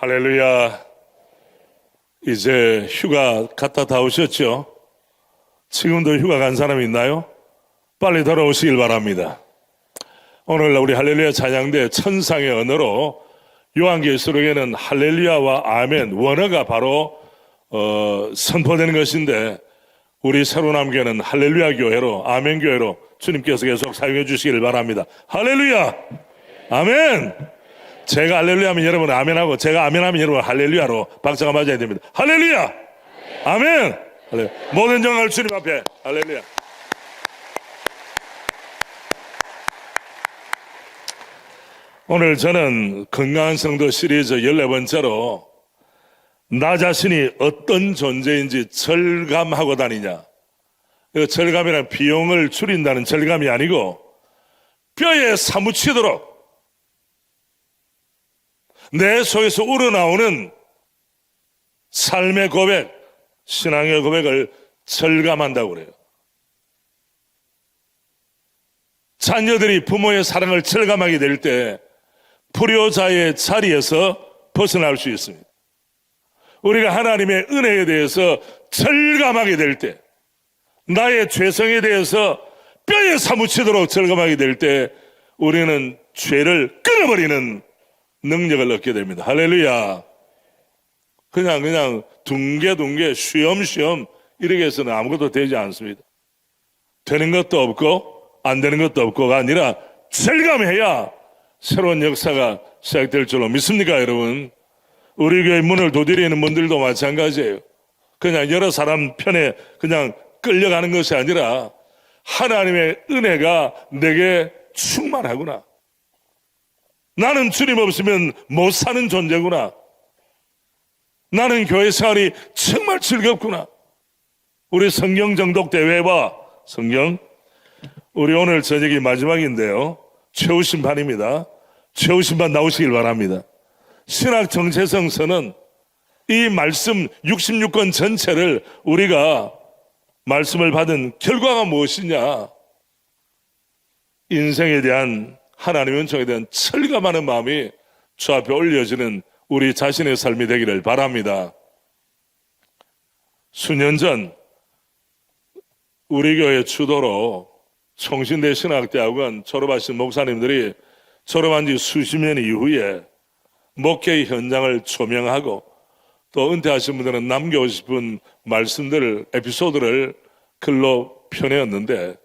할렐루야. 이제 휴가 갔다 다 오셨죠? 지금도 휴가 간 사람이 있나요? 빨리 돌아오시길 바랍니다. 오늘 우리 할렐루야 찬양대 천상의 언어로 요한계시록에는 할렐루야와 아멘 원어가 바로 선포되는 것인데, 우리 새로남교회는 할렐루야 교회로, 아멘 교회로 주님께서 계속 사용해 주시길 바랍니다. 할렐루야, 아멘. 제가 할렐루야 하면 여러분 아멘하고, 제가 아멘 하면 여러분 할렐루야로 박자가 맞아야 됩니다. 할렐루야, 아멘. 할렐루야. 모든 영광을 주님 앞에. 할렐루야. 오늘 저는 건강한 성도 시리즈 14번째로 나 자신이 어떤 존재인지 절감하고 다니냐. 절감이란 비용을 줄인다는 절감이 아니고 뼈에 사무치도록 내 속에서 우러나오는 삶의 고백, 신앙의 고백을 절감한다고 그래요. 자녀들이 부모의 사랑을 절감하게 될 때 불효자의 자리에서 벗어날 수 있습니다. 우리가 하나님의 은혜에 대해서 절감하게 될 때, 나의 죄성에 대해서 뼈에 사무치도록 절감하게 될 때 우리는 죄를 끊어버리는 능력을 얻게 됩니다. 할렐루야. 그냥 둥게둥게 쉬엄쉬엄 이렇게 해서는 아무것도 되지 않습니다. 되는 것도 없고 안 되는 것도 없고가 아니라 절감해야 새로운 역사가 시작될 줄로 믿습니까, 여러분? 우리 교회 문을 두드리는 분들도 마찬가지예요. 그냥 여러 사람 편에 그냥 끌려가는 것이 아니라 하나님의 은혜가 내게 충만하구나. 나는 주님 없으면 못 사는 존재구나. 나는 교회 생활이 정말 즐겁구나. 우리 성경 정독 대회와 성경, 우리 오늘 저녁이 마지막인데요, 최후 심판입니다. 최후 심판 나오시길 바랍니다. 신학 정체성서는 이 말씀 66권 전체를 우리가 말씀을 받은 결과가 무엇이냐, 인생에 대한, 하나님의 은총에 대한 철감하는 마음이 주 앞에 올려지는 우리 자신의 삶이 되기를 바랍니다. 수년 전 우리 교회 주도로 총신대 신학대학원 졸업하신 목사님들이 졸업한 지 수십 년 이후에 목회의 현장을 조명하고, 또 은퇴하신 분들은 남겨오고 싶은 말씀들을, 에피소드를 글로 펴내었는데,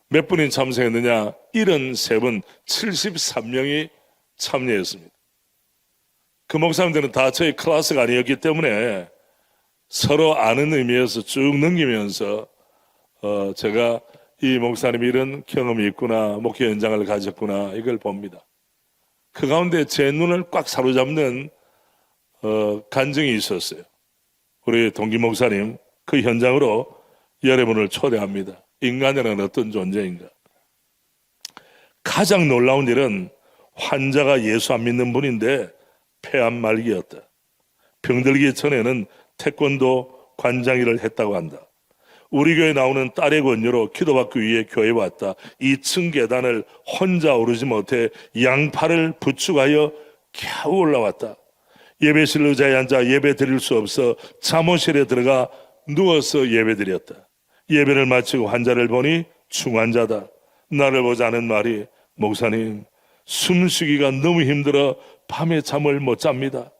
몇 분이 참석했느냐? 73분, 73명이 참여했습니다. 그 목사님들은 다 저희 클래스가 아니었기 때문에 서로 아는 의미에서 쭉 넘기면서 제가 이 목사님이 이런 경험이 있구나, 목회 현장을 가졌구나, 이걸 봅니다. 그 가운데 제 눈을 꽉 사로잡는 간증이 있었어요. 우리 동기 목사님, 그 현장으로 여러분을 초대합니다. 인간이라는 어떤 존재인가. 가장 놀라운 일은 환자가 예수 안 믿는 분인데 폐암 말기였다. 병들기 전에는 태권도 관장일을 했다고 한다. 우리 교회에 나오는 딸의 권유로 기도받기 위해 교회에 왔다. 2층 계단을 혼자 오르지 못해 양팔을 부축하여 겨우 올라왔다. 예배실 의자에 앉아 예배 드릴 수 없어 잠옷실에 들어가 누워서 예배 드렸다. 예배를 마치고 환자를 보니 중환자다. 나를 보자는 말이, 목사님, 숨쉬기가 너무 힘들어 밤에 잠을 못 잡니다.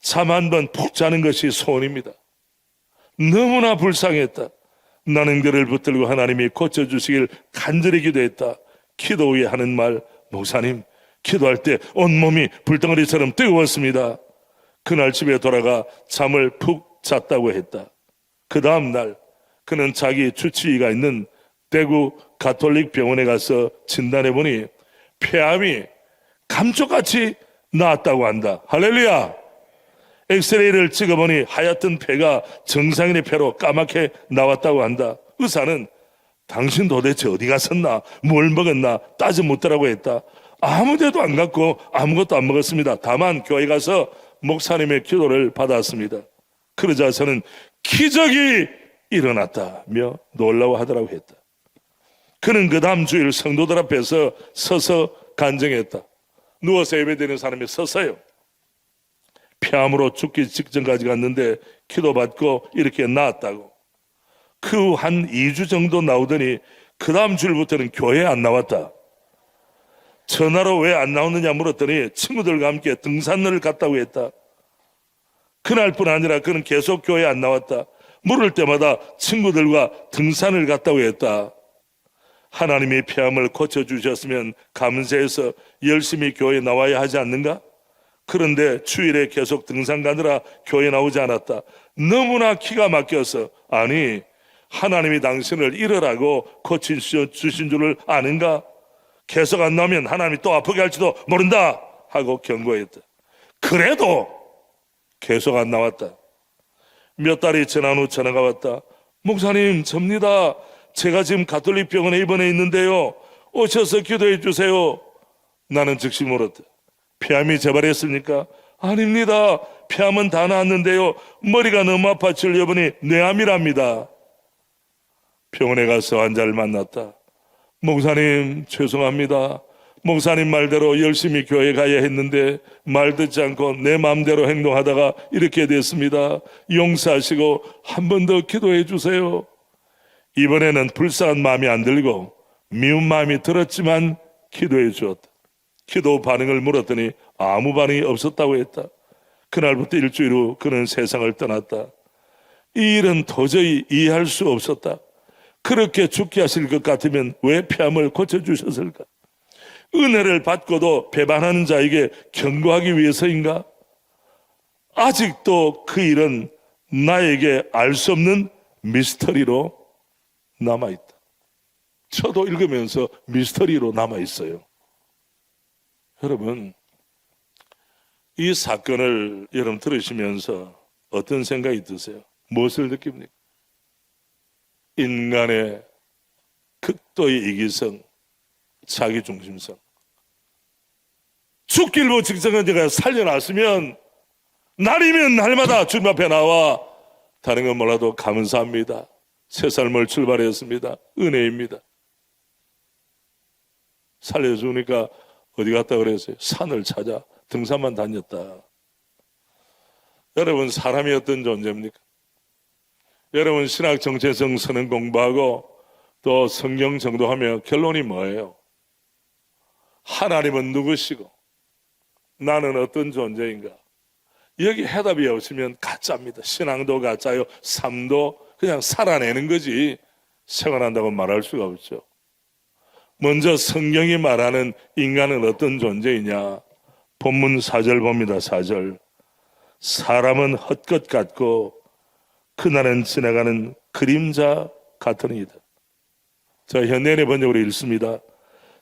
잠 한 번 푹 자는 것이 소원입니다. 너무나 불쌍했다. 나는 그를 붙들고 하나님이 고쳐주시길 간절히 기도했다. 기도 후에 하는 말, 목사님, 기도할 때 온몸이 불덩어리처럼 뜨거웠습니다. 그날 집에 돌아가 잠을 푹 잤다고 했다. 그 다음 날 그는 자기 주치의가 있는 대구 가톨릭 병원에 가서 진단해보니 폐암이 감쪽같이 나았다고 한다. 할렐루야. 엑스레이를 찍어보니 하얗던 폐가 정상인의 폐로 까맣게 나왔다고 한다. 의사는 당신 도대체 어디 갔었나, 뭘 먹었나 따져 묻더라고 했다. 아무 데도 안 갔고 아무것도 안 먹었습니다. 다만 교회 가서 목사님의 기도를 받았습니다. 그러자 저는 기적이 일어났다며 놀라워하더라고 했다. 그는 그 다음 주일 성도들 앞에서 서서 간증했다. 누워서 예배드리는 사람이 서서요, 폐암으로 죽기 직전까지 갔는데 기도받고 이렇게 나았다고. 그 한 2주 정도 나오더니 그 다음 주일부터는 교회에 안 나왔다. 전화로 왜 안 나오느냐 물었더니 친구들과 함께 등산을 갔다고 했다. 그날뿐 아니라 그는 계속 교회에 안 나왔다. 물을 때마다 친구들과 등산을 갔다고 했다. 하나님이 폐암을 고쳐주셨으면 감사해서 열심히 교회에 나와야 하지 않는가? 그런데 주일에 계속 등산 가느라 교회에 나오지 않았다. 너무나 기가 막혀서, 아니 하나님이 당신을 이러라고 고쳐주신 줄을 아는가? 계속 안 나오면 하나님이 또 아프게 할지도 모른다 하고 경고했다. 그래도 계속 안 나왔다. 몇 달이 지난 후 전화가 왔다. 목사님, 접니다. 제가 지금 가톨릭 병원에 입원해 있는데요. 오셔서 기도해 주세요. 나는 즉시 물었다. 폐암이 재발했습니까? 아닙니다. 폐암은 다 나았는데요. 머리가 너무 아파 진료해보니 뇌암이랍니다. 병원에 가서 환자를 만났다. 목사님, 죄송합니다. 목사님 말대로 열심히 교회 가야 했는데 말 듣지 않고 내 마음대로 행동하다가 이렇게 됐습니다. 용서하시고 한 번 더 기도해 주세요. 이번에는 불쌍한 마음이 안 들고 미운 마음이 들었지만 기도해 주었다. 기도 반응을 물었더니 아무 반응이 없었다고 했다. 그날부터 일주일 후 그는 세상을 떠났다. 이 일은 도저히 이해할 수 없었다. 그렇게 죽게 하실 것 같으면 왜 폐암을 고쳐주셨을까? 은혜를 받고도 배반하는 자에게 경고하기 위해서인가? 아직도 그 일은 나에게 알 수 없는 미스터리로 남아있다. 저도 읽으면서 미스터리로 남아있어요. 여러분, 이 사건을 여러분 들으시면서 어떤 생각이 드세요? 무엇을 느낍니까? 인간의 극도의 이기성, 자기중심성. 죽길로 직전에 제가 살려놨으면 날이면 날마다 주님 앞에 나와 다른 건 몰라도 감사합니다. 새 삶을 출발했습니다. 은혜입니다. 살려주니까 어디 갔다 그랬어요? 산을 찾아 등산만 다녔다. 여러분, 사람이 어떤 존재입니까? 여러분, 신학 정체성 서는 공부하고 또 성경 정도하면 결론이 뭐예요? 하나님은 누구시고 나는 어떤 존재인가? 여기 해답이 없으면 가짜입니다. 신앙도 가짜요, 삶도 그냥 살아내는 거지 생활한다고 말할 수가 없죠. 먼저 성경이 말하는 인간은 어떤 존재이냐? 본문 4절 봅니다. 4절. 사람은 헛것 같고 그날은 지나가는 그림자 같으니이다. 자, 현대인의 번역으로 읽습니다.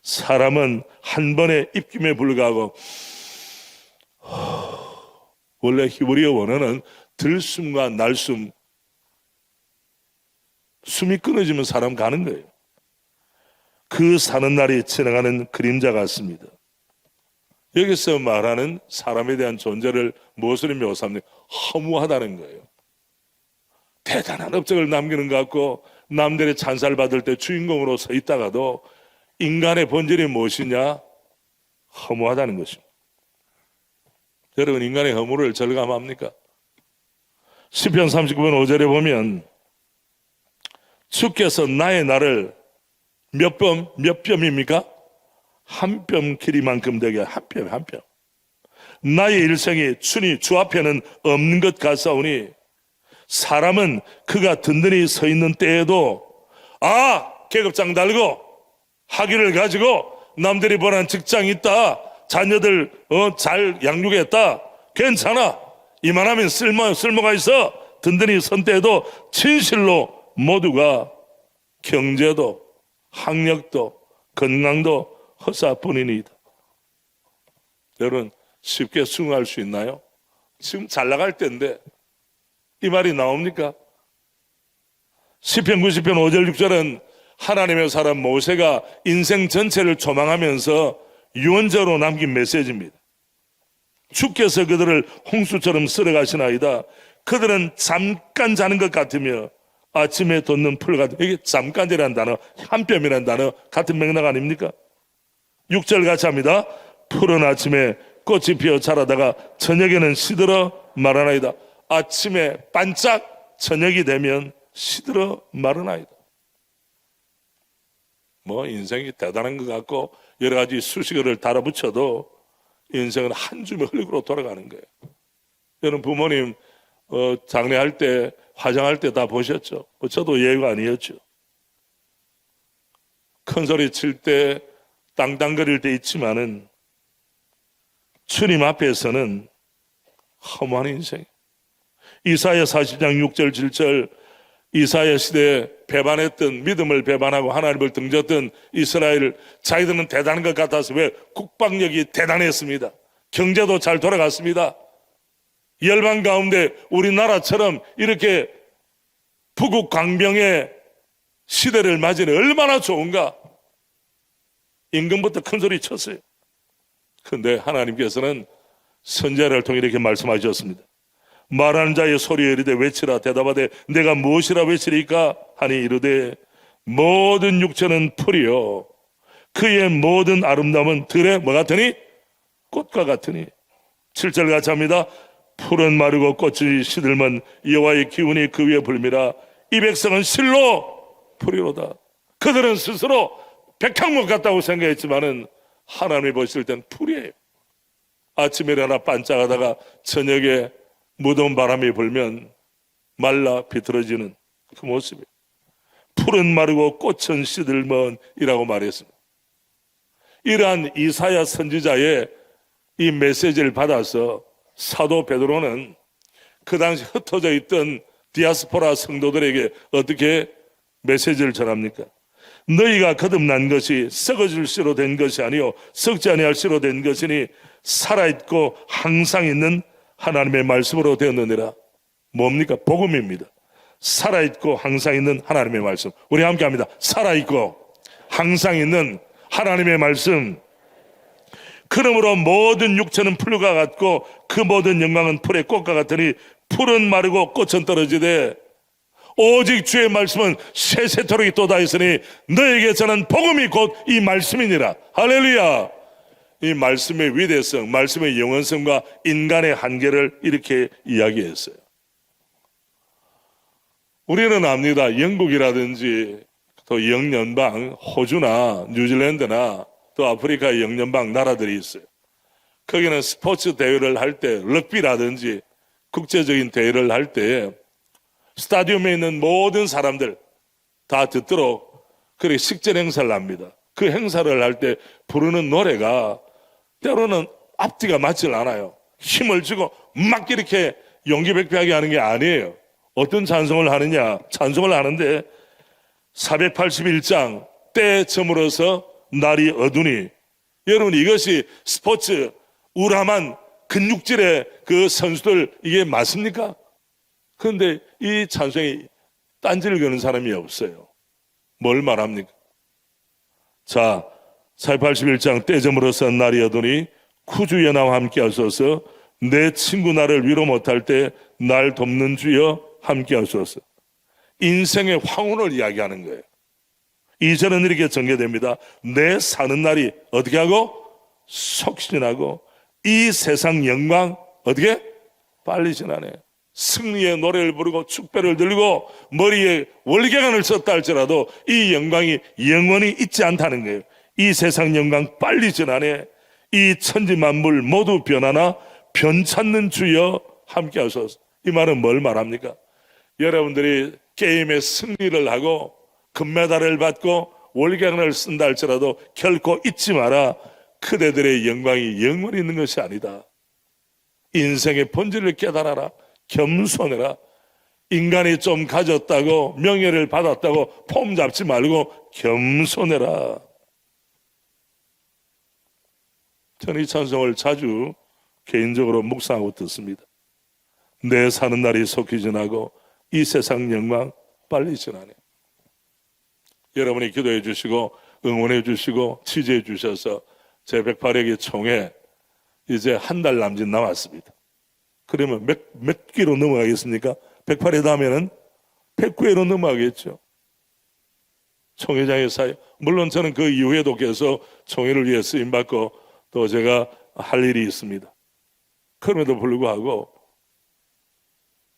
사람은 한 번의 입김에 불과하고, 원래 히브리어 원어는 들숨과 날숨, 숨이 끊어지면 사람 가는 거예요. 그 사는 날이 지나가는 그림자 같습니다. 여기서 말하는 사람에 대한 존재를 무엇으로 묘사합니까? 허무하다는 거예요. 대단한 업적을 남기는 것 같고 남들의 찬사를 받을 때 주인공으로 서 있다가도 인간의 본질이 무엇이냐? 허무하다는 것입니다. 여러분, 인간의 허무를 절감합니까? 시편 39편 5절에 보면 주께서 나의 날을 몇 뼘입니까? 한 뼘 길이만큼 되게 한 뼘. 나의 일생이 주 앞에는 없는 것 같사오니 사람은 그가 든든히 서 있는 때에도 계급장 달고 학위를 가지고 남들이 보는 직장이 있다, 자녀들 잘 양육했다, 괜찮아, 이만하면 쓸모가 있어, 든든히 선 때에도 진실로 모두가 경제도 학력도 건강도 허사뿐이니이다. 여러분, 쉽게 수긍할 수 있나요? 지금 잘 나갈 때인데 이 말이 나옵니까? 시편 90편 5절 6절은 하나님의 사람 모세가 인생 전체를 조망하면서 유언자로 남긴 메시지입니다. 주께서 그들을 홍수처럼 쓸어가시나이다. 그들은 잠깐 자는 것 같으며 아침에 돋는 풀 같은, 이게 잠깐이라는 단어, 한 뼘이라는 단어 같은 맥락 아닙니까? 6절 같이 합니다. 푸른 아침에 꽃이 피어 자라다가 저녁에는 시들어 마르나이다. 아침에 반짝, 저녁이 되면 시들어 마르나이다. 뭐 인생이 대단한 것 같고 여러 가지 수식어를 달아붙여도 인생은 한 줌의 흙으로 돌아가는 거예요. 여러분 부모님 장례할 때, 화장할 때 다 보셨죠? 저도 예외가 아니었죠. 큰 소리 칠 때, 땅땅거릴 때 있지만은 주님 앞에서는 허무한 인생. 이사야 40장 6절 7절, 이사야 시대에 배반했던, 믿음을 배반하고 하나님을 등졌던 이스라엘, 자기들은 대단한 것 같아서, 왜? 국방력이 대단했습니다. 경제도 잘 돌아갔습니다. 열방 가운데 우리나라처럼 이렇게 부국 강병의 시대를 맞이는 얼마나 좋은가. 임금부터 큰 소리 쳤어요. 그런데 하나님께서는 선지자를 통해 이렇게 말씀하셨습니다. 말하는 자의 소리에 이르되 외치라. 대답하되 내가 무엇이라 외치리까 하니 이르되 모든 육체는 풀이요 그의 모든 아름다움은 들의 뭐 같으니? 꽃과 같으니. 7절 같이 합니다. 풀은 마르고 꽃이 시들면 여호와의 기운이 그 위에 불미라. 이 백성은 실로 풀이로다. 그들은 스스로 백향목 같다고 생각했지만은 하나님이 보실 땐 풀이에요. 아침에 일어나 반짝하다가 저녁에 무더운 바람이 불면 말라 비틀어지는 그 모습이에요. 풀은 마르고 꽃은 시들먼이라고 말했습니다. 이러한 이사야 선지자의 이 메시지를 받아서 사도 베드로는 그 당시 흩어져 있던 디아스포라 성도들에게 어떻게 메시지를 전합니까? 너희가 거듭난 것이 썩어질 씨로 된 것이 아니요 썩지 아니할 씨로 된 것이니 살아있고 항상 있는 하나님의 말씀으로 되었느니라. 뭡니까? 복음입니다. 살아있고 항상 있는 하나님의 말씀. 우리 함께 합니다. 살아있고 항상 있는 하나님의 말씀. 그러므로 모든 육체는 풀과 같고 그 모든 영광은 풀의 꽃과 같으니 풀은 마르고 꽃은 떨어지되 오직 주의 말씀은 세세토록 돋아 있으니 너에게 저는 복음이 곧 이 말씀이니라. 할렐루야. 이 말씀의 위대성, 말씀의 영원성과 인간의 한계를 이렇게 이야기했어요. 우리는 압니다. 영국이라든지 또 영연방, 호주나 뉴질랜드나 또 아프리카의 영연방 나라들이 있어요. 거기는 스포츠 대회를 할 때, 럭비라든지 국제적인 대회를 할 때 스타디움에 있는 모든 사람들 다 듣도록 그렇게 식전 행사를 합니다. 그 행사를 할 때 부르는 노래가 때로는 앞뒤가 맞질 않아요. 힘을 주고 막 이렇게 용기백배하게 하는 게 아니에요. 어떤 찬송을 하느냐? 찬송을 하는데 481장 때에 저물어서 날이 어두니. 여러분 이것이 스포츠 우람한 근육질의 그 선수들 이게 맞습니까? 그런데 이 찬송에 딴지를 거는 사람이 없어요. 뭘 말합니까? 자, 481장 때 저물어서 날이 어두니 구주여 나와 함께 하소서. 내 친구 나를 위로 못할 때 날 돕는 주여 함께 하소서. 인생의 황혼을 이야기하는 거예요. 2절은 이렇게 전개됩니다. 내 사는 날이 어떻게 하고? 속신하고 이 세상 영광 어떻게? 빨리 지나네. 승리의 노래를 부르고 축배를 들고 머리에 월계관을 썼다 할지라도 이 영광이 영원히 있지 않다는 거예요. 이 세상 영광 빨리 지나네. 이 천지만물 모두 변하나 변찮는 주여 함께 하소서. 이 말은 뭘 말합니까? 여러분들이 게임에 승리를 하고 금메달을 받고 월계관을 쓴다 할지라도 결코 잊지 마라. 그대들의 영광이 영원히 있는 것이 아니다. 인생의 본질을 깨달아라. 겸손해라. 인간이 좀 가졌다고 명예를 받았다고 폼 잡지 말고 겸손해라. 저는 이 찬송을 자주 개인적으로 묵상하고 듣습니다. 내 사는 날이 속히 지나고 이 세상 영광 빨리 지나네. 여러분이 기도해 주시고 응원해 주시고 지지해 주셔서 제 108회기 총회 이제 한 달 남짓 남았습니다. 그러면 몇 기로 넘어가겠습니까? 108회 다음에는 109회로 넘어가겠죠. 총회장의 사역. 물론 저는 그 이후에도 계속 총회를 위해 쓰임받고 또 제가 할 일이 있습니다. 그럼에도 불구하고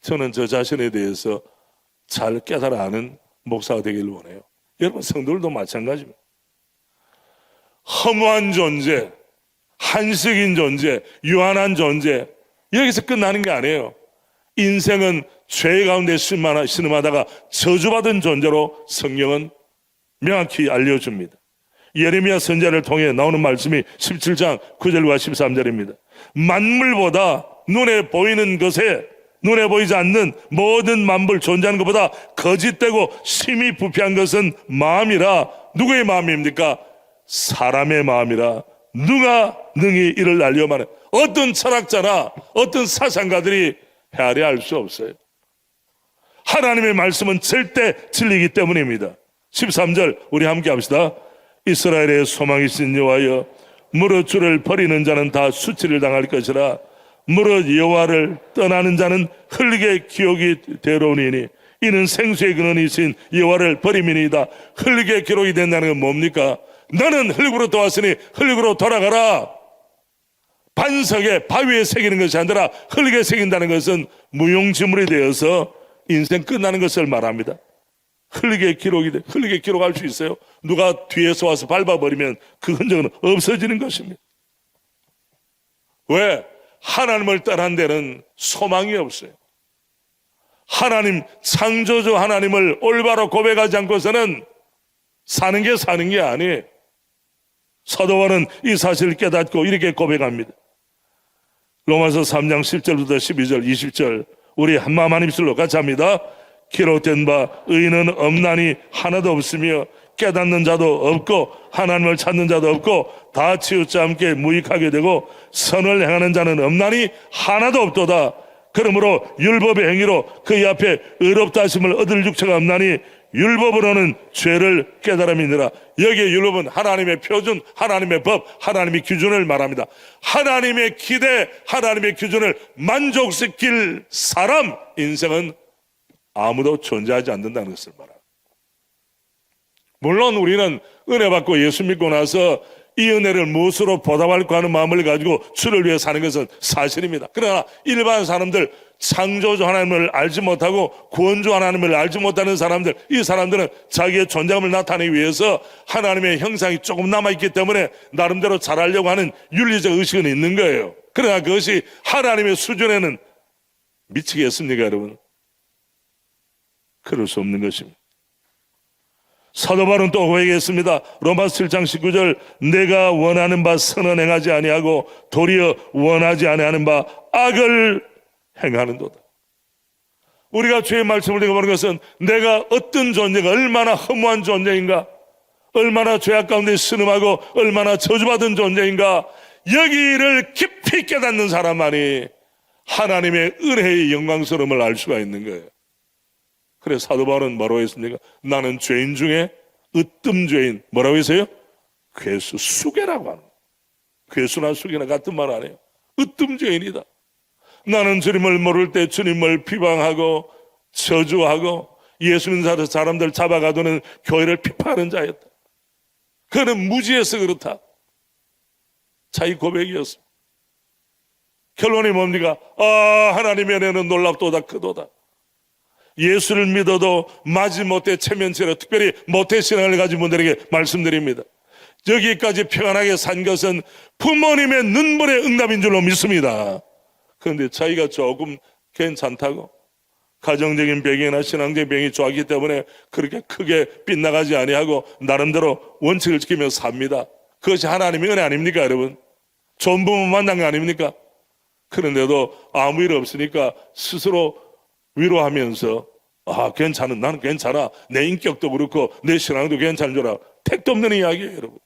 저는 저 자신에 대해서 잘 깨달아 아는 목사가 되기를 원해요. 여러분 성도들도 마찬가지입니다. 허무한 존재, 한식인 존재, 유한한 존재, 여기서 끝나는 게 아니에요. 인생은 죄 가운데 신음하다가 저주받은 존재로 성경은 명확히 알려줍니다. 예레미야 선지자를 통해 나오는 말씀이 17장 9절과 13절입니다. 만물보다 눈에 보이는 것에, 눈에 보이지 않는 모든 만물 존재하는 것보다 거짓되고 심히 부패한 것은 마음이라. 누구의 마음입니까? 사람의 마음이라. 누가 능히 이를 알려마는. 어떤 철학자나 어떤 사상가들이 헤아려 수 없어요. 하나님의 말씀은 절대 진리이기 때문입니다. 13절 우리 함께 합시다. 이스라엘의 소망이신 여호와여, 무릇 주를 버리는 자는 다 수치를 당할 것이라. 무릇 여호와를 떠나는 자는 흙의 기록이 되로우니 이는 생수의 근원이신 여호와를 버림이니이다. 흙의 기록이 된다는 건 뭡니까? 너는 흙으로부터 왔으니 흙으로 돌아가라. 반석에 바위에 새기는 것이 아니라 흙에 새긴다는 것은 무용지물이 되어서 인생 끝나는 것을 말합니다. 흙의 기록이 돼. 흙의 기록할 수 있어요? 누가 뒤에서 와서 밟아버리면 그 흔적은 없어지는 것입니다. 왜? 하나님을 떠난 데는 소망이 없어요. 하나님, 창조주 하나님을 올바로 고백하지 않고서는 사는 게 아니에요. 사도 바울은 이 사실을 깨닫고 이렇게 고백합니다. 로마서 3장 10절부터 12절 20절 우리 한마음 한 입술로 같이 합니다. 기록된 바 의인은 없나니 하나도 없으며 깨닫는 자도 없고 하나님을 찾는 자도 없고 다 치우쳐 함께 무익하게 되고 선을 행하는 자는 없나니 하나도 없도다. 그러므로 율법의 행위로 그의 앞에 의롭다 하심을 얻을 육체가 없나니 율법으로는 죄를 깨달음이니라. 여기에 율법은 하나님의 표준, 하나님의 법, 하나님의 기준을 말합니다. 하나님의 기대, 하나님의 기준을 만족시킬 사람 인생은 아무도 존재하지 않는다는 것을 말합니다. 물론 우리는 은혜 받고 예수 믿고 나서 이 은혜를 무엇으로 보답할까 하는 마음을 가지고 주를 위해 사는 것은 사실입니다. 그러나 일반 사람들, 창조주 하나님을 알지 못하고 구원주 하나님을 알지 못하는 사람들, 이 사람들은 자기의 존재감을 나타내기 위해서 하나님의 형상이 조금 남아있기 때문에 나름대로 잘하려고 하는 윤리적 의식은 있는 거예요. 그러나 그것이 하나님의 수준에는 미치겠습니까, 여러분? 그럴 수 없는 것입니다. 사도 바울은 또 고백했습니다. 로마서 7장 19절 내가 원하는 바 선은 행하지 아니하고 도리어 원하지 아니하는 바 악을 행하는도다. 우리가 주의 말씀을 듣고 보는 것은 내가 어떤 존재가 얼마나 허무한 존재인가, 얼마나 죄악 가운데 신음하고 얼마나 저주받은 존재인가, 여기를 깊이 깨닫는 사람만이 하나님의 은혜의 영광스러움을 알 수가 있는 거예요. 그래서 사도 바울은 뭐라고 했습니까? 나는 죄인 중에 으뜸 죄인. 뭐라고 했어요? 괴수, 수괴라고 하는 거예요. 괴수나 수괴나 같은 말 아니에요. 으뜸 죄인이다. 나는 주님을 모를 때 주님을 비방하고 저주하고 예수 믿는 사람들 잡아가두는 교회를 비판하는 자였다. 그는 무지해서 그렇다. 자기 고백이었습니다. 결론이 뭡니까? 하나님의 은혜는 놀랍도다 크도다. 예수를 믿어도 마지못해 체면체로 특별히 모태신앙을 가진 분들에게 말씀드립니다. 여기까지 평안하게 산 것은 부모님의 눈물의 응답인 줄로 믿습니다. 그런데 자기가 조금 괜찮다고 가정적인 배경이나 신앙적인 배경이 좋았기 때문에 그렇게 크게 빗나가지 아니하고 나름대로 원칙을 지키며 삽니다. 그것이 하나님의 은혜 아닙니까, 여러분? 좋은 부모 만난 거 아닙니까? 그런데도 아무 일 없으니까 스스로 위로하면서 괜찮은, 나는 괜찮아, 내 인격도 그렇고 내 신앙도 괜찮은 줄 알아. 택도 없는 이야기예요, 여러분.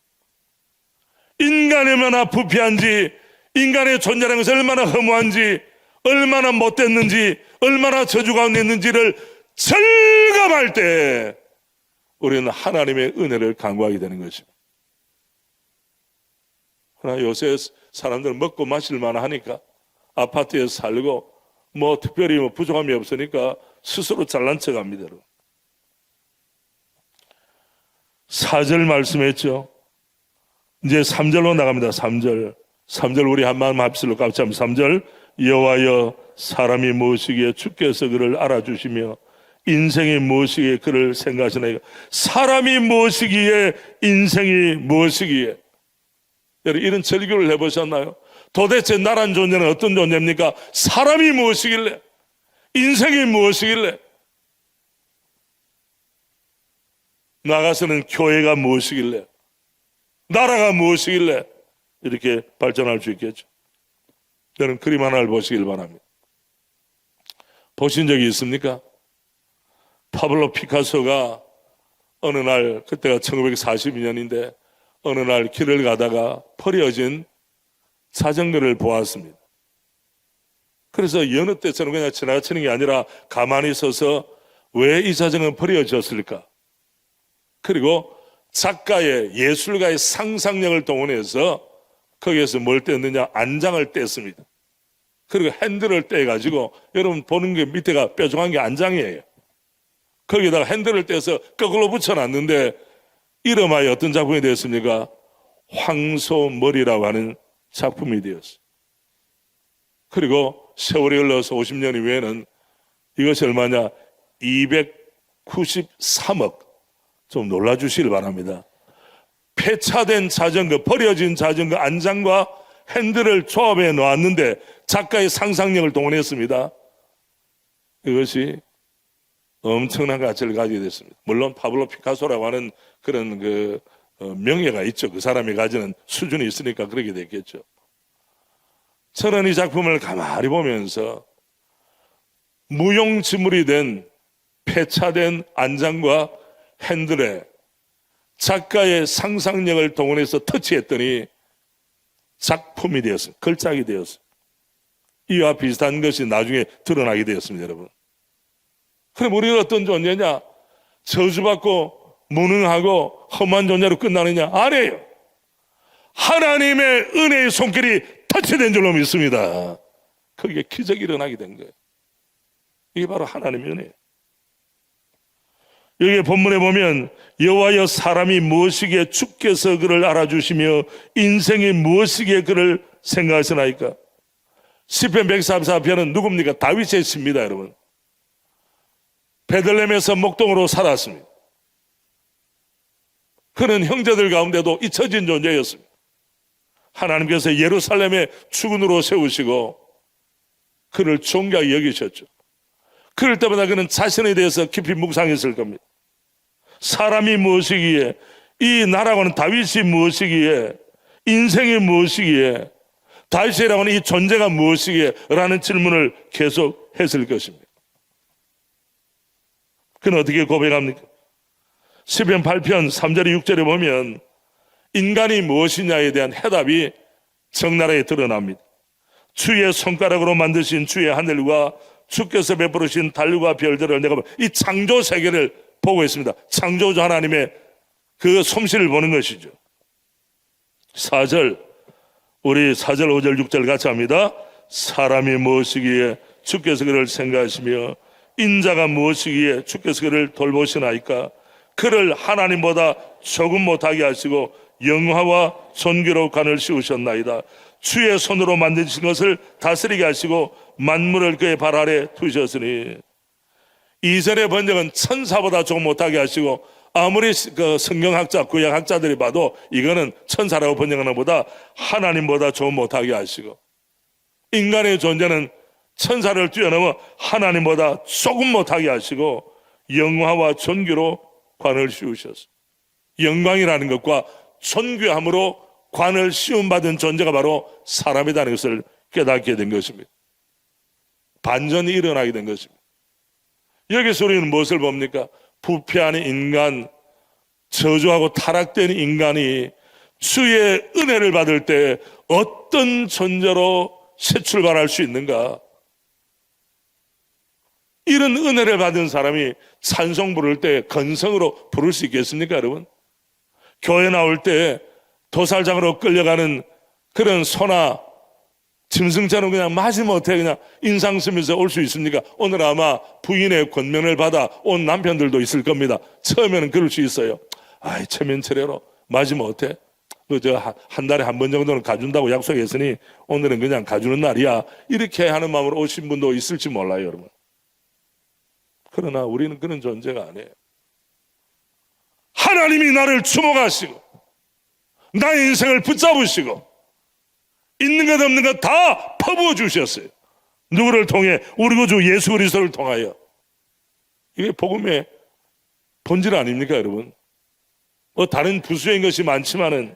인간이 얼마나 부패한지, 인간의 존재라는 것이 얼마나 허무한지, 얼마나 못됐는지, 얼마나 저주 가운데 있는지를 절감할 때 우리는 하나님의 은혜를 간구하게 되는 것입니다. 그러나 요새 사람들은 먹고 마실 만하니까 아파트에 살고 특별히 부족함이 없으니까 스스로 잘난 척합니다. 4절 말씀했죠. 이제 3절로 나갑니다. 3절 3절 우리 한마음 합실로 같이 한번 3절 여호와여 사람이 무엇이기에 주께서 그를 알아주시며 인생이 무엇이기에 그를 생각하시나이까. 사람이 무엇이기에 인생이 무엇이기에. 여러분 이런 절규를 해보셨나요? 도대체 나란 존재는 어떤 존재입니까? 사람이 무엇이길래, 인생이 무엇이길래, 나가서는 교회가 무엇이길래, 나라가 무엇이길래 이렇게 발전할 수 있겠죠. 저는 그림 하나를 보시길 바랍니다. 보신 적이 있습니까? 파블로 피카소가 어느 날, 그때가 1942년인데 어느 날 길을 가다가 버려진 자전거를 보았습니다. 그래서 여느 때처럼 그냥 지나치는 게 아니라 가만히 서서 왜 이 자전거는 버려졌을까? 그리고 작가의, 예술가의 상상력을 동원해서 거기에서 뭘 뗐느냐? 안장을 뗐습니다. 그리고 핸들을 떼가지고, 여러분 보는 게 밑에가 뾰족한 게 안장이에요. 거기다가 핸들을 떼서 거꾸로 붙여놨는데 이름하여 어떤 작품이 되었습니까? 황소머리라고 하는 작품이 되었어요. 그리고 세월이 흘러서 50년 이후에는 이것이 얼마냐? 293억. 좀 놀라주시길 바랍니다. 폐차된 자전거, 버려진 자전거 안장과 핸들을 조합해 놓았는데 작가의 상상력을 동원했습니다. 이것이 엄청난 가치를 가지게 됐습니다. 물론 파블로 피카소라고 하는 그런 명예가 있죠. 그 사람이 가지는 수준이 있으니까 그렇게 됐겠죠. 저는 이 작품을 가만히 보면서 무용지물이 된 폐차된 안장과 핸들에 작가의 상상력을 동원해서 터치했더니 작품이 되었어요. 걸작이 되었어요. 이와 비슷한 것이 나중에 드러나게 되었습니다, 여러분. 그럼 우리는 어떤 존재냐? 저주받고 무능하고 험한 존재로 끝나느냐? 아니에요. 하나님의 은혜의 손길이 터치된 줄로 믿습니다. 거기에 기적이 일어나게 된 거예요. 이게 바로 하나님의 은혜예요. 여기 본문에 보면 여호와여 사람이 무엇이기에 주께서 그를 알아주시며 인생이 무엇이기에 그를 생각하시나이까. 시편 144편은 누굽니까? 다윗의 시입니다, 여러분. 베들레헴에서 목동으로 살았습니다. 그는 형제들 가운데도 잊혀진 존재였습니다. 하나님께서 예루살렘의 주군으로 세우시고 그를 존귀하게 여기셨죠. 그럴 때마다 그는 자신에 대해서 깊이 묵상했을 겁니다. 사람이 무엇이기에, 이 나라고는 다윗이 무엇이기에, 인생이 무엇이기에, 다윗이라고 하는 이 존재가 무엇이기에 라는 질문을 계속 했을 것입니다. 그는 어떻게 고백합니까? 시편 8편 3절에 6절에 보면 인간이 무엇이냐에 대한 해답이 적나라하게 드러납니다. 주의 손가락으로 만드신 주의 하늘과 주께서 베푸신 달과 별들을 내가 이 창조 세계를 보고 있습니다. 창조주 하나님의 그 솜씨를 보는 것이죠. 4절, 우리 4절, 5절, 6절 같이 합니다. 사람이 무엇이기에 주께서 그를 생각하시며 인자가 무엇이기에 주께서 그를 돌보시나이까. 그를 하나님보다 조금 못하게 하시고 영화와 존귀로 관을 씌우셨나이다. 주의 손으로 만드신 것을 다스리게 하시고 만물을 그의 발 아래 두셨으니. 이전의 번역은 천사보다 조금 못하게 하시고, 아무리 그 성경학자, 구약학자들이 봐도 이거는 천사라고 번역하는 것보다 하나님보다 조금 못하게 하시고, 인간의 존재는 천사를 뛰어넘어 하나님보다 조금 못하게 하시고 영화와 존귀로 관을 씌우셨어요. 영광이라는 것과 존귀함으로 관을 씌움받은 존재가 바로 사람이라는 것을 깨닫게 된 것입니다. 반전이 일어나게 된 것입니다. 여기서 우리는 무엇을 봅니까? 부패한 인간, 저주하고 타락된 인간이 주의 은혜를 받을 때 어떤 존재로 새 출발할 수 있는가? 이런 은혜를 받은 사람이 찬송 부를 때 건성으로 부를 수 있겠습니까, 여러분? 교회 나올 때 도살장으로 끌려가는 그런 소나 짐승처럼 그냥 마지못해 그냥 인상 쓰면서 올 수 있습니까? 오늘 아마 부인의 권면을 받아 온 남편들도 있을 겁니다. 처음에는 그럴 수 있어요. 아이, 체면체례로 마지못해 한 달에 한 번 정도는 가준다고 약속했으니 오늘은 그냥 가주는 날이야. 이렇게 하는 마음으로 오신 분도 있을지 몰라요, 여러분. 그러나 우리는 그런 존재가 아니에요. 하나님이 나를 주목하시고 나의 인생을 붙잡으시고 있는 것 없는 것 다 퍼부어 주셨어요. 누구를 통해? 우리 구주 예수 그리스도를 통하여. 이게 복음의 본질 아닙니까, 여러분? 다른 부수인 것이 많지만은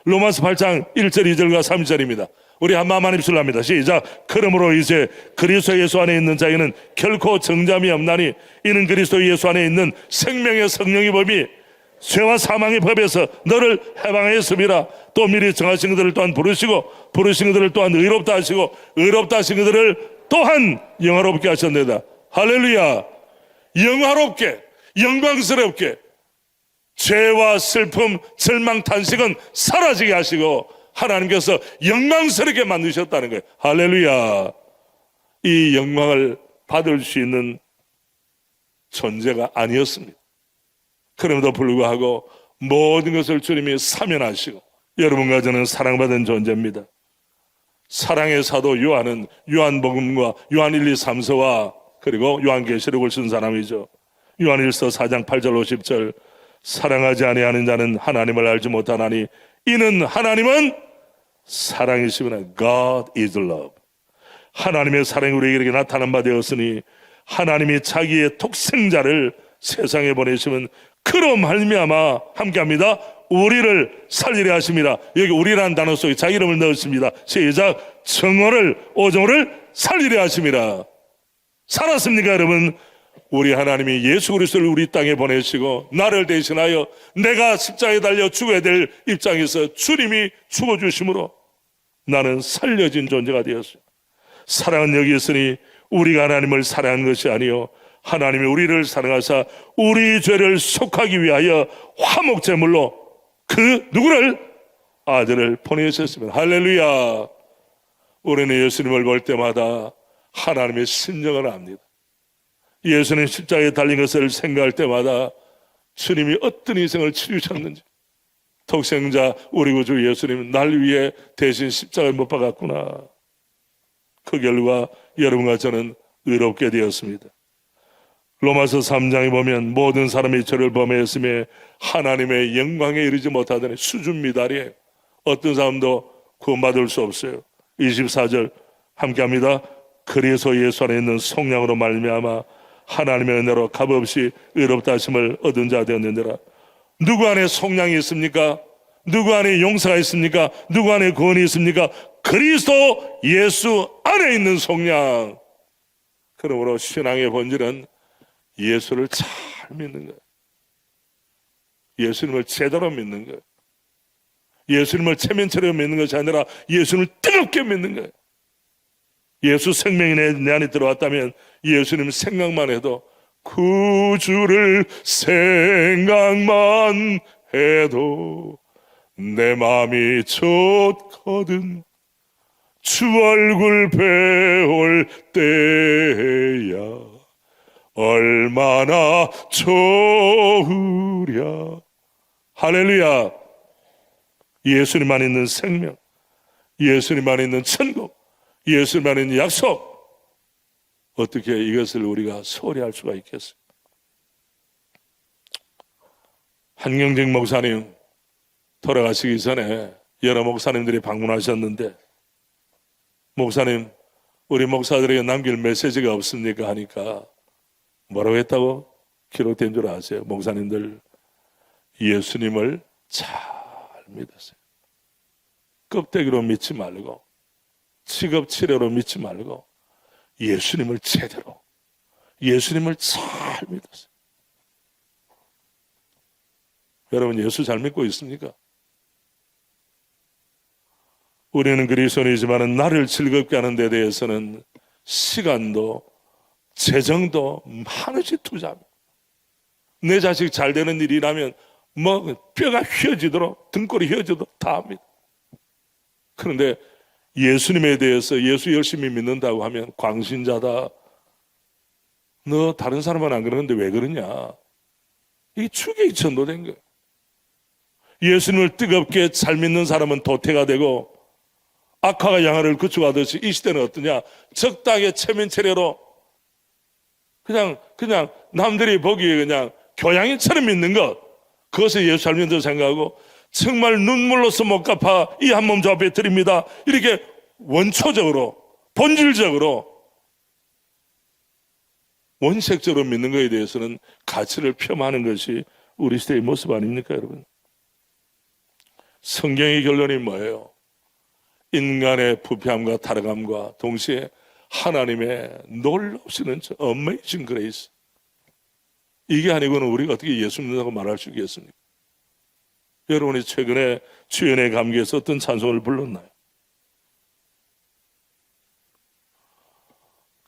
로마서 8장 1절 2절과 3절입니다. 우리 한 마음 한 입술로 합니다. 시작. 그러므로 이제 그리스도 예수 안에 있는 자에는 결코 정잠이 없나니 이는 그리스도 예수 안에 있는 생명의 성령의 법이 죄와 사망의 법에서 너를 해방하였음이라. 또 미리 정하신 그들을 또한 부르시고 부르신 그들을 또한 의롭다 하시고 의롭다 하신 그들을 또한 영화롭게 하셨느니라. 할렐루야. 영화롭게, 영광스럽게 죄와 슬픔, 절망, 탄식은 사라지게 하시고 하나님께서 영광스럽게 만드셨다는 거예요. 할렐루야. 이 영광을 받을 수 있는 존재가 아니었습니다. 그럼에도 불구하고 모든 것을 주님이 사면하시고 여러분과 저는 사랑받은 존재입니다. 사랑의 사도 요한은 요한복음과 요한 1, 2, 3서와 그리고 요한계시록을 쓴 사람이죠. 요한1서 4장 8절 50절 사랑하지 아니하는 자는 하나님을 알지 못하나니 이는 하나님은 사랑이시구나. God is love. 하나님의 사랑이 우리에게 나타난 바 되었으니 하나님이 자기의 독생자를 세상에 보내시면 그로 말미암아 함께합니다. 우리를 살리려 하십니다. 여기 우리라는 단어 속에 자기 이름을 넣었습니다. 시작. 정오를 오정오를 살리려 하십니다. 살았습니까, 여러분? 우리 하나님이 예수 그리스도를 우리 땅에 보내시고 나를 대신하여 내가 십자가에 달려 죽어야 될 입장에서 주님이 죽어주심으로 나는 살려진 존재가 되었어요. 사랑은 여기 있으니 우리가 하나님을 사랑한 것이 아니요 하나님이 우리를 사랑하사 우리 죄를 속하기 위하여 화목제물로 그 누구를? 아들을 보내셨습니다. 할렐루야. 우리는 예수님을 볼 때마다 하나님의 심정을 압니다. 예수님 십자가에 달린 것을 생각할 때마다 주님이 어떤 인생을 치르셨는지, 독생자 우리 구주 예수님은 날 위해 대신 십자가에 못 박았구나. 그 결과 여러분과 저는 의롭게 되었습니다. 로마서 3장에 보면 모든 사람이 죄를 범하였으며 하나님의 영광에 이르지 못하더니 수준 미달이에요. 어떤 사람도 구원받을 수 없어요. 24절 함께합니다. 그리스도 예수 안에 있는 속량으로 말미암아 하나님의 은혜로 값없이 의롭다 하심을 얻은 자 되었느니라. 누구 안에 속량이 있습니까? 누구 안에 용서가 있습니까? 누구 안에 구원이 있습니까? 그리스도 예수 안에 있는 속량. 그러므로 신앙의 본질은 예수를 잘 믿는 거예요. 예수님을 제대로 믿는 거예요. 예수님을 체면처럼 믿는 것이 아니라 예수님을 뜨겁게 믿는 거예요. 예수 생명이 내 안에 들어왔다면 예수님 생각만 해도 구주를 생각만 해도 내 마음이 좋거든. 주 얼굴 배울 때야 얼마나 좋으랴. 할렐루야. 예수님만 있는 생명, 예수님만 있는 천국, 예수님만 있는 약속, 어떻게 이것을 우리가 소홀히 할 수가 있겠어요? 한경직 목사님 돌아가시기 전에 여러 목사님들이 방문하셨는데, 목사님 우리 목사들에게 남길 메시지가 없습니까? 하니까 뭐라고 했다고 기록된 줄 아세요? 목사님들 예수님을 잘 믿으세요. 껍데기로 믿지 말고 치급치레로 믿지 말고 예수님을 제대로, 예수님을 잘 믿으세요. 여러분 예수 잘 믿고 있습니까? 우리는 그리스도인이지만 나를 즐겁게 하는 데 대해서는 시간도 재정도 많이 투자합니다. 내 자식 잘 되는 일이라면 뭐 뼈가 휘어지도록 등골이 휘어지도록 다 합니다. 그런데 예수님에 대해서 예수 열심히 믿는다고 하면 광신자다, 너 다른 사람은 안 그러는데 왜 그러냐, 이게 추격이 전도된 거예요. 예수님을 뜨겁게 잘 믿는 사람은 도태가 되고 악화가 양화를 구축하듯이 이 시대는 어떠냐? 적당하게 체면체례로 그냥 남들이 보기에 그냥 교양인처럼 믿는 것, 그것을 예수 잘 믿는다고 생각하고 정말 눈물로서 못 갚아 이 한 몸 저 앞에 드립니다, 이렇게 원초적으로 본질적으로 원색적으로 믿는 것에 대해서는 가치를 폄하하는 것이 우리 시대의 모습 아닙니까, 여러분? 성경의 결론이 뭐예요? 인간의 부패함과 타락함과 동시에 하나님의 놀랍시는 어메이징 그레이스, 이게 아니고는 우리가 어떻게 예수 믿는다고 말할 수 있겠습니까? 여러분이 최근에 주연의 감기에서 어떤 찬송을 불렀나요?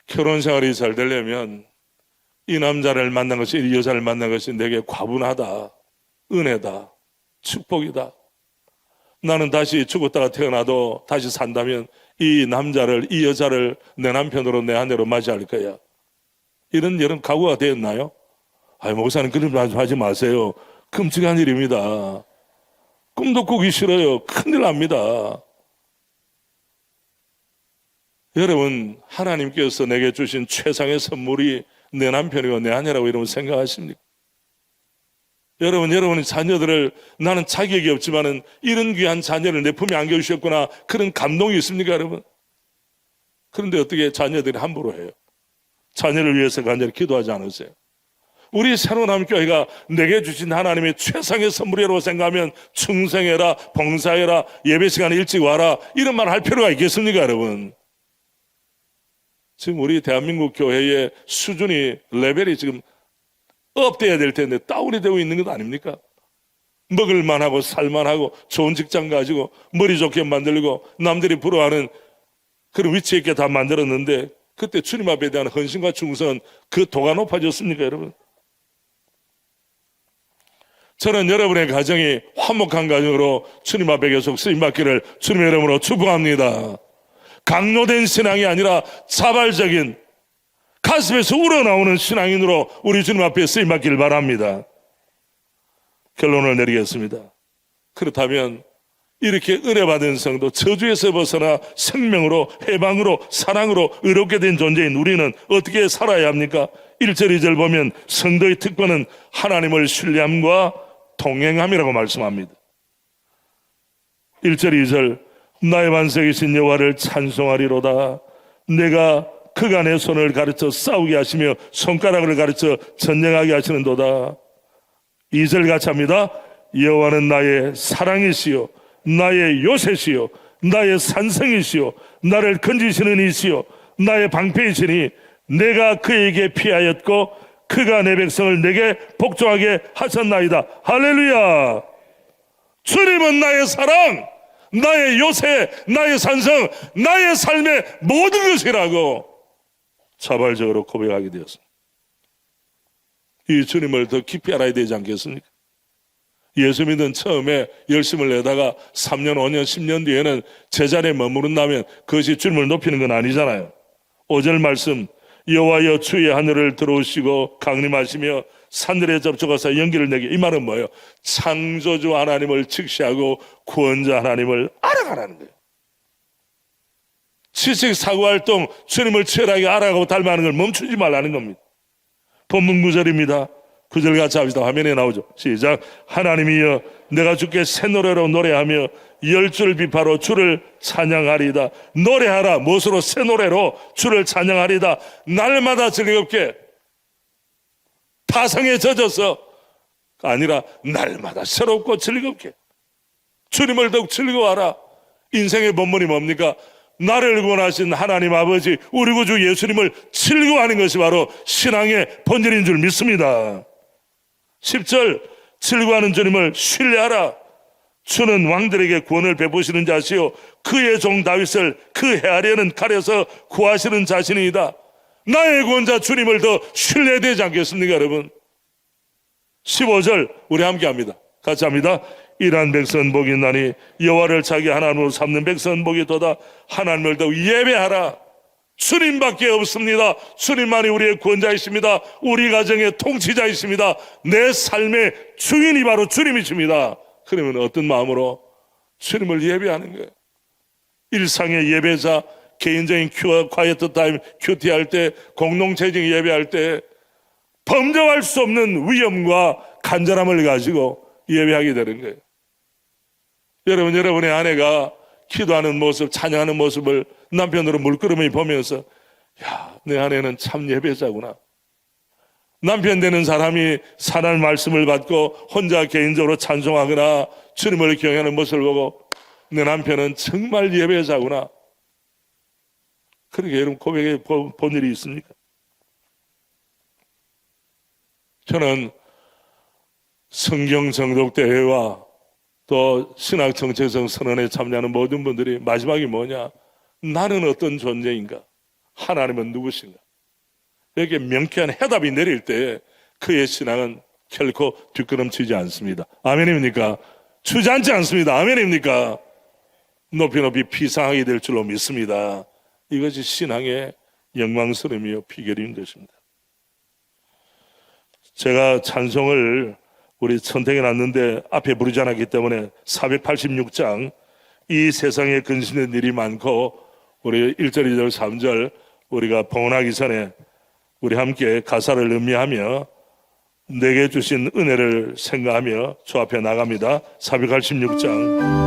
결혼 생활이 잘 되려면 이 남자를 만난 것이, 이 여자를 만난 것이 내게 과분하다, 은혜다, 축복이다. 나는 다시 죽었다가 태어나도 다시 산다면 이 남자를, 이 여자를 내 남편으로, 내 아내로 맞이할 거야. 이런 여러분 각오가 되었나요? 목사님 그런 말씀 하지 마세요. 끔찍한 일입니다. 꿈도 꾸기 싫어요. 큰일 납니다. 여러분, 하나님께서 내게 주신 최상의 선물이 내 남편이고 내 아내라고 여러분 생각하십니까? 여러분의 자녀들을, 나는 자격이 없지만은 이런 귀한 자녀를 내 품에 안겨주셨구나, 그런 감동이 있습니까, 여러분? 그런데 어떻게 자녀들이 함부로 해요? 자녀를 위해서 간절히 기도하지 않으세요? 우리 새로운 하나님교회가 내게 주신 하나님의 최상의 선물이라고 생각하면 충성해라, 봉사해라, 예배 시간에 일찍 와라, 이런 말 할 필요가 있겠습니까, 여러분? 지금 우리 대한민국 교회의 수준이, 레벨이 지금 업돼야 될 텐데 다운이 되고 있는 것 아닙니까? 먹을만하고 살만하고 좋은 직장 가지고 머리 좋게 만들고 남들이 부러워하는 그런 위치 있게 다 만들었는데, 그때 주님 앞에 대한 헌신과 충성은 그 도가 높아졌습니까, 여러분? 저는 여러분의 가정이 화목한 가정으로 주님 앞에 계속 쓰임받기를 주님의 이름으로 축복합니다. 강요된 신앙이 아니라 자발적인 가슴에서 우러나오는 신앙인으로 우리 주님 앞에 쓰임받기를 바랍니다. 결론을 내리겠습니다. 그렇다면 이렇게 은혜 받은 성도, 저주에서 벗어나 생명으로, 해방으로, 사랑으로 의롭게 된 존재인 우리는 어떻게 살아야 합니까? 1절 2절 보면 성도의 특권은 하나님을 신뢰함과 동행함이라고 말씀합니다. 1절 2절, 나의 반석이신 여호와를 찬송하리로다. 내가 그간의 손을 가르쳐 싸우게 하시며 손가락을 가르쳐 전쟁하게 하시는도다. 2절 같이 합니다. 여호와는 나의 사랑이시요 나의 요새시요 나의 산성이시요 나를 건지시는 이시요 나의 방패이시니 내가 그에게 피하였고 그가 내 백성을 내게 복종하게 하셨나이다. 할렐루야. 주님은 나의 사랑, 나의 요새, 나의 산성, 나의 삶의 모든 것이라고 자발적으로 고백하게 되었습니다. 이 주님을 더 깊이 알아야 되지 않겠습니까? 예수 믿은 처음에 열심을 내다가 3년, 5년, 10년 뒤에는 제자리에 머무른다면 그것이 주님을 높이는 건 아니잖아요. 5절 말씀, 여호와여 주의 하늘을 들어오시고 강림하시며 산들에 접촉하사 연기를 내게. 이 말은 뭐예요? 창조주 하나님을 직시하고 구원자 하나님을 알아가라는 거예요. 지식 사고활동, 주님을 치열하게 알아가고 닮아가는 걸 멈추지 말라는 겁니다. 본문 9절입니다. 9절 같이 합시다. 화면에 나오죠. 시작. 하나님이여 내가 주께 새 노래로 노래하며 열줄 비파로 주를 찬양하리이다. 노래하라. 무엇으로? 새 노래로 주를 찬양하리이다. 날마다 즐겁게, 파성에 젖어서 아니라 날마다 새롭고 즐겁게 주님을 더욱 즐거워하라. 인생의 본문이 뭡니까? 나를 구원하신 하나님 아버지, 우리 구주 예수님을 즐거워하는 것이 바로 신앙의 본질인 줄 믿습니다. 10절, 즐거워하는 주님을 신뢰하라. 주는 왕들에게 구원을 베푸시는 자시요 그의 종 다윗을 그 헤아려는 칼에서 구하시는 자신이다. 나의 구원자 주님을 더 신뢰해야 되지 않겠습니까, 여러분? 15절 우리 함께 합니다. 같이 합니다. 이러한 백성은 복이 있나니 여호와를 자기 하나님으로 삼는 백성은 복이 있도다. 하나님을 더욱 예배하라. 주님밖에 없습니다. 주님만이 우리의 구원자이십니다. 우리 가정의 통치자이십니다. 내 삶의 주인이 바로 주님이십니다. 그러면 어떤 마음으로 주님을 예배하는 거예요? 일상의 예배자, 개인적인 콰이어트 타임, 큐티 할 때, 공동체적 예배할 때 범정할 수 없는 위험과 간절함을 가지고 예배하게 되는 거예요. 여러분, 여러분의 아내가 기도하는 모습, 찬양하는 모습을 남편으로 물끄러미 보면서 야, 내 아내는 참 예배자구나. 남편 되는 사람이 하나님 말씀을 받고 혼자 개인적으로 찬송하거나 주님을 경외하는 모습을 보고 내 남편은 정말 예배자구나. 그렇게 여러분 고백해 본 일이 있습니까? 저는 성경 정독대회와 또 신학정체성 선언에 참여하는 모든 분들이 마지막이 뭐냐? 나는 어떤 존재인가? 하나님은 누구신가? 이렇게 명쾌한 해답이 내릴 때 그의 신앙은 결코 뒷걸음치지 않습니다. 아멘입니까? 주저앉지 않습니다. 아멘입니까? 높이 높이 비상하게 될 줄로 믿습니다. 이것이 신앙의 영광스러움이요 비결인 것입니다. 제가 찬송을 우리 선택해 놨는데 앞에 부르지 않았기 때문에 486장 이 세상에 근심된 일이 많고 우리 1절, 2절, 3절 우리가 봉헌하기 전에 우리 함께 가사를 음미하며 내게 주신 은혜를 생각하며 주 앞에 나갑니다. 486장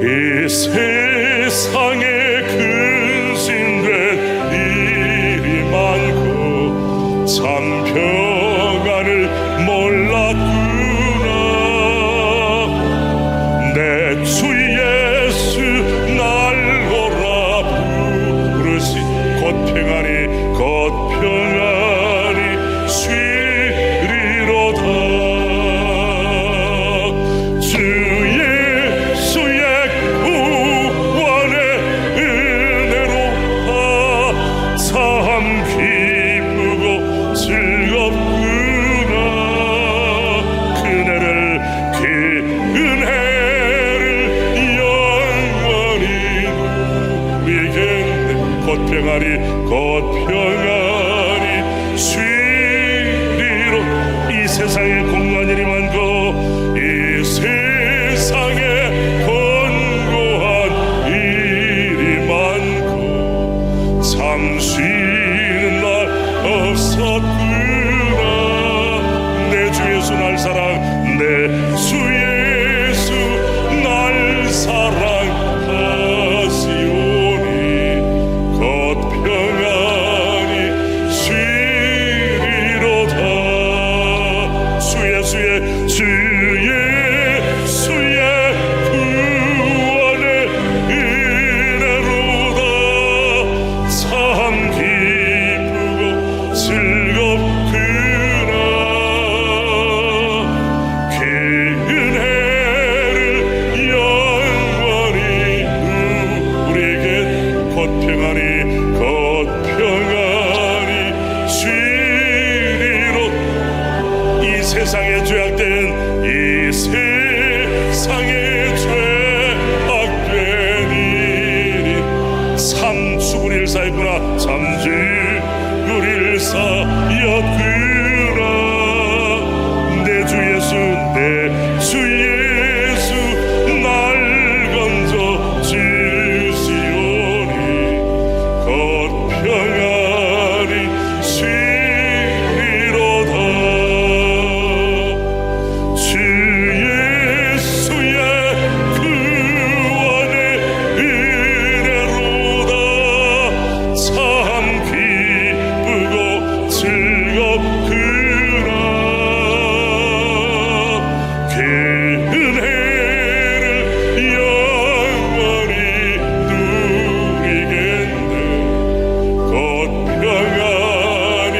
이 세상에 근심된 일이 많고 참 평안을 몰랐구나. 내 주 예수 날 오라 부르시 곧 평안이 쉬리로다. 주 예수의 구원의 은혜로다. 참 기쁘고 즐겁구나. 그 은혜를 영원히 누리겠네. 곧 평안이 쉬리로. 이 세상에 공고한 일이 많고 이 세상에 권고한 일이 많고 참 쉬는 날 없었구나. 내 주 예수 날 사랑, 내 주 예수 날 사랑하시오니 곧 평안이 쉬리로다. 주 예수의 구원의 은혜로다. 참 기쁘고 즐겁구나. 그 은혜를 영원히 우리에게 곧 평안이 쉬리로. 이 세상에 죄악된 이 세상에 죄악된 일이 참 죽을 일사였구나. 참 죽을 일사였구나. 내 주 예수 날 건져 주시오니 곧 평안이 쉬리로다. 주 예수의 구원의 은혜로다. 참 기쁘고 즐겁구나. 그 은혜를 영원히 누리겠네. 곧 평안이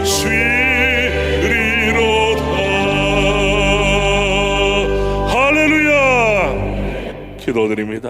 쉬리로다. 할렐루야. 기도드립니다.